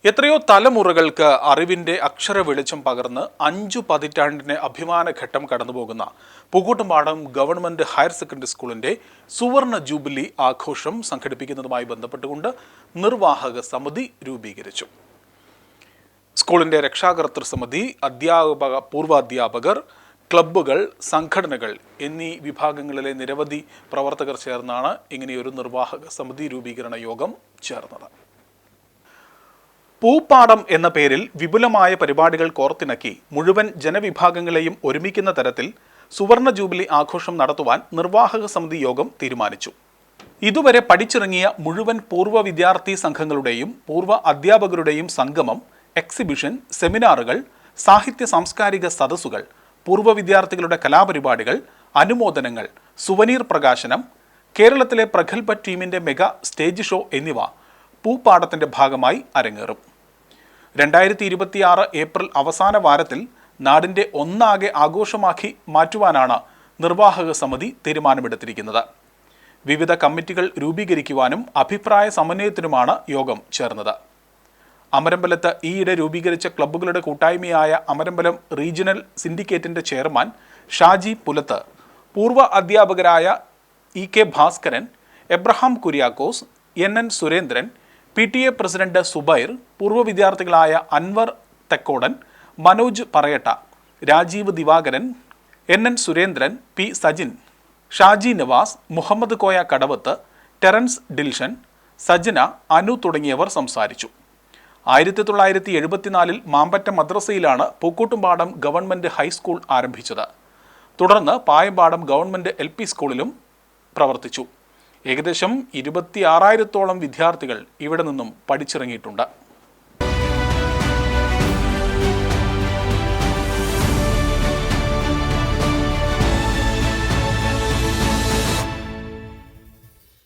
എത്രയോ തലമുറകൾക്ക് അറിവിന്റെ അക്ഷര വെളിച്ചം പകർന്ന് 5 പതിറ്റാണ്ടിന്റെ അഭിമാന ഘട്ടം കടന്നുപോകുന്ന പൂക്കോട്ടുംപാടം ഗവൺമെന്റ് ഹയർ സെക്കൻഡറി സ്കൂളിന്റെ സുവർണ ജൂബിലി ആഘോഷം സംഘടിപ്പിക്കുന്നതുമായി ബന്ധപ്പെട്ടുകൊണ്ട് നിർവാഹക സമിതി രൂപീകരിച്ചു. സ്കൂളിന്റെ രക്ഷാകർതൃ സമിതി, അധ്യാപക പൂർവാധ്യാപകർ, ക്ലബ്ബുകൾ, സംഘടനകൾ എന്നീ വിഭാഗങ്ങളിലെ നിരവധി പ്രവർത്തകർ ചേർന്നാണ് ഇങ്ങനെയൊരു നിർവാഹക സമിതി രൂപീകരണ യോഗം ചേർന്നത്. പൂപ്പാടം എന്ന പേരിൽ വിപുലമായ പരിപാടികൾ കോർത്തിണക്കി മുഴുവൻ ജനവിഭാഗങ്ങളെയും ഒരുമിക്കുന്ന തരത്തിൽ സുവർണ ജൂബിലി ആഘോഷം നടത്തുവാൻ നിർവാഹക സമിതി യോഗം തീരുമാനിച്ചു. ഇതുവരെ പഠിച്ചിറങ്ങിയ മുഴുവൻ പൂർവ്വ വിദ്യാർത്ഥി സംഘങ്ങളുടെയും പൂർവ്വ അധ്യാപകരുടെയും സംഗമം, എക്സിബിഷൻ, സെമിനാറുകൾ, സാഹിത്യ സാംസ്കാരിക സദസ്സുകൾ, പൂർവ്വ വിദ്യാർത്ഥികളുടെ കലാപരിപാടികൾ, അനുമോദനങ്ങൾ, സുവനീർ പ്രകാശനം, കേരളത്തിലെ പ്രഗത്ഭ ടീമിന്റെ മെഗാ സ്റ്റേജ് ഷോ എന്നിവ പൂപ്പാടത്തിന്റെ ഭാഗമായി അരങ്ങേറും. 2026 ഏപ്രിൽ അവസാന വാരത്തിൽ നാടിന്റെ ഒന്നാകെ ആഘോഷമാക്കി മാറ്റുവാനാണ് നിർവാഹക സമിതി തീരുമാനമെടുത്തിരിക്കുന്നത്. വിവിധ കമ്മിറ്റികൾ രൂപീകരിക്കുവാനും അഭിപ്രായ സമന്വയത്തിനുമാണ് യോഗം ചേർന്നത്. അമരമ്പലത്ത് ഈയിടെ രൂപീകരിച്ച ക്ലബ്ബുകളുടെ കൂട്ടായ്മയായ അമരമ്പലം റീജിയണൽ സിൻഡിക്കേറ്റിന്റെ ചെയർമാൻ ഷാജി പുലത്ത്, പൂർവ്വ അധ്യാപകരായ EK Bhaskaran, Abraham Kuriakose, NN Surendran, PTA president Zubair, പൂർവ്വ വിദ്യാർത്ഥികളായ അൻവർ തെക്കോടൻ, മനോജ് പറയട്ട, രാജീവ് ദിവാകരൻ, NN സുരേന്ദ്രൻ, P സജിൻ, ഷാജി നവാസ്, മുഹമ്മദ് കോയ കടവത്ത്, ടെറൻസ് ഡിൽഷൻ, സജന, അനു തുടങ്ങിയവർ സംസാരിച്ചു. 1974 മാമ്പറ്റ മദ്രസയിലാണ് പൂക്കോട്ടുംപാടം ഗവൺമെന്റ് ഹൈസ്കൂൾ ആരംഭിച്ചത്. തുടർന്ന് പായമ്പാടം ഗവൺമെന്റ് LP സ്കൂളിലും പ്രവർത്തിച്ചു. ഏകദേശം 26,000-ഓളം വിദ്യാർത്ഥികൾ ഇവിടെ നിന്നും പഠിച്ചിറങ്ങിയിട്ടുണ്ട്.